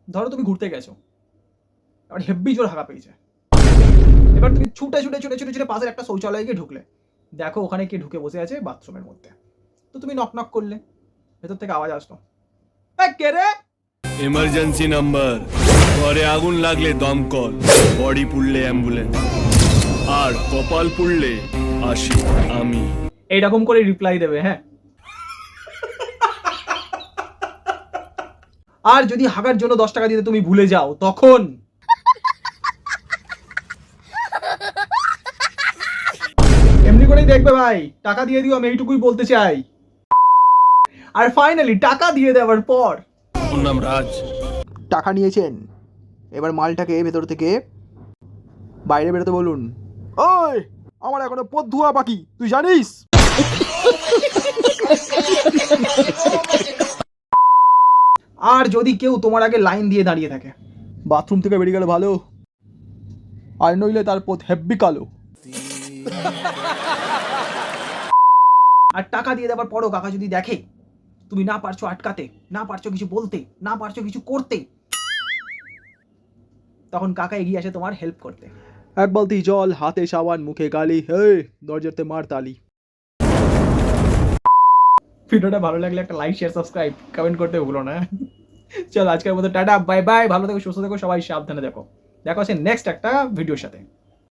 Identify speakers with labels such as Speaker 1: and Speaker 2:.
Speaker 1: ধরো তুমি ঘুরতে গেছো, এবার হেব্বি জোর হাগা পেয়েছে, এবার তুমি ছুটে ছুটে ছুটে ছুটে ছুটে পাশের একটা শৌচালয়ে গিয়ে ঢুকলে, দেখো ওখানে কে ঢুকে বসে আছে বাথরুমের মধ্যে। তো তুমি নক নক করলে, ভেতর থেকে আওয়াজ আসলো, কে রে?
Speaker 2: এমার্জেন্সি নাম্বার, ঘরে আগুন লাগলে দমকল, বডি পুড়লে অ্যাম্বুলেন্স, আর কপাল পুড়লে আসি আমি।
Speaker 1: এইরকম করে রিপ্লাই দেবে, হ্যাঁ। আর যদি হাগার জন্য 10 টাকা দিতে তুমি ভুলে যাও, তখন এমনি করেই দেখবে ভাই, টাকা দিয়ে দিও, আমি এইটুকুই বলতে চাই। আর ফাইনালি টাকা দিয়ে দেওয়ার পর,
Speaker 2: ওর নাম রাজ।
Speaker 3: টাকা নিয়েছেন, এবার মালটাকে ভেতর থেকে বাইরে বেরোতে বলুন। ওই, আমার এখনো পথ ধোয়া বাকি, তুই জানিস?
Speaker 1: আর যদি কেউ তোমার আগে লাইন দিয়ে দাঁড়িয়ে থাকে,
Speaker 3: বাথরুম থেকে বেরিয়ে গেলে ভালো, আর নইলে তার পথ হেব্বি কালো।
Speaker 1: আর টাকা দিয়ে দেওয়ার পরও কাকা যদি দেখে তুমি না পারছো আটকাতে, না পারছো কিছু বলতে, না পারছো কিছু করতে, তখন কাকা এগিয়ে আসে তোমার হেল্প করতে।
Speaker 3: এক বালতি জল, হাতে সাবান, মুখে কালি, এই দরজাতে মার তালি।
Speaker 1: ভিডিওটা ভালো লাগলে একটা লাইক, শেয়ার, সাবস্ক্রাইব, কমেন্ট করতে ভুলো না। চলো আজকের মতো টাটা, বাই বাই, ভালো থেকো, সুস্থ থেকো, সবাই সাবধানে দেখো। দেখো সে নেক্সট একটা ভিডিওর সাথে।